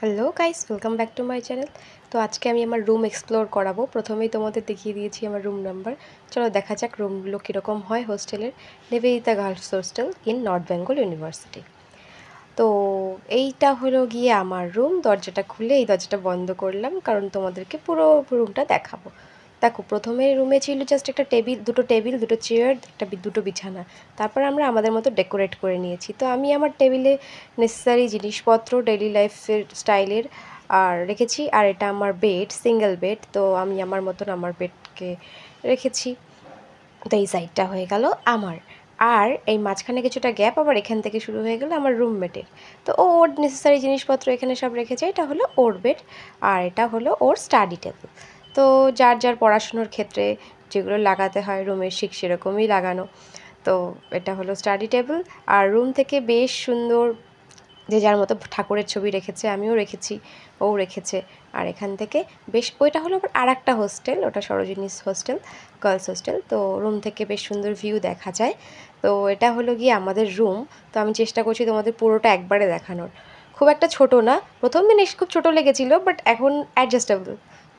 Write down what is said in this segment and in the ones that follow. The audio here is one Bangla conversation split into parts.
Hello guys, welcome back to my channel. তো আজকে আমি আমার রুম এক্সপ্লোর করাবো। প্রথমেই তোমাদের দেখিয়ে দিয়েছি আমার রুম নাম্বার। চলো দেখা যাক রুমগুলো কীরকম হয় হোস্টেলের। Nivedita girls hostel in north Bengal university. তো এইটা হলো গিয়ে আমার রুম। দরজাটা খুলে এই দরজাটা বন্ধ করলাম কারণ তোমাদেরকে পুরো রুমটা দেখাবো। দেখো, প্রথমে রুমে ছিল জাস্ট একটা টেবিল, দুটো চেয়ার, দুটো বিছানা। তারপর আমরা আমাদের মতো ডেকোরেট করে নিয়েছি। তো আমি আমার টেবিলে নেসেসারি জিনিসপত্র ডেইলি লাইফের স্টাইলের আর রেখেছি। আর এটা আমার বেড, সিঙ্গেল বেড। তো আমি আমার মতন আমার বেডকে রেখেছি। তো এই সাইডটা হয়ে গেল আমার। আর এই মাঝখানে কিছুটা গ্যাপ আবার এখান থেকে শুরু হয়ে গেল আমার রুমমেটের। তো ও ওর নেসেসারি জিনিসপত্র এখানে সব রেখেছে। এটা হলো ওর বেড আর এটা হলো ওর স্টাডি টেবিল। তো যার যার পড়াশুনোর ক্ষেত্রে যেগুলো লাগাতে হয় রুমের ঠিক সেরকমই লাগানো। তো এটা হলো স্টাডি টেবিল। আর রুম থেকে বেশ সুন্দর যে যার মতো ঠাকুরের ছবি রেখেছে, আমিও রেখেছি, ও রেখেছে। আর এখান থেকে বেশ ওইটা হলো আবার আর একটা হোস্টেল, ওটা সরোজিনী হোস্টেল, গার্লস হোস্টেল। তো রুম থেকে বেশ সুন্দর ভিউ দেখা যায়। তো এটা হলো গিয়ে আমাদের রুম। তো আমি চেষ্টা করছি তোমাদের পুরোটা একবারে দেখানোর। খুব একটা ছোট না, প্রথম দিন এসে খুব ছোটো লেগেছিলো, বাট এখন অ্যাডজাস্টেবল,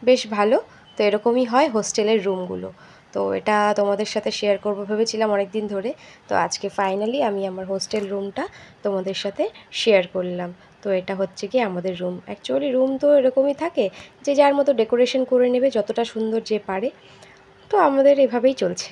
বেশ ভালো। তো এরকমই হয় হোস্টেলের রুমগুলো। তো এটা তোমাদের সাথে শেয়ার করবো ভেবেছিলাম অনেক দিন ধরে। তো আজকে ফাইনালি আমি আমার হোস্টেল রুমটা তোমাদের সাথে শেয়ার করলাম। তো এটা হচ্ছে কি আমাদের রুম। অ্যাকচুয়ালি রুম তো এরকমই থাকে, যে যার মতো ডেকোরেশন করে নেবে যতটা সুন্দর যে পারে। তো আমাদের এভাবেই চলছে।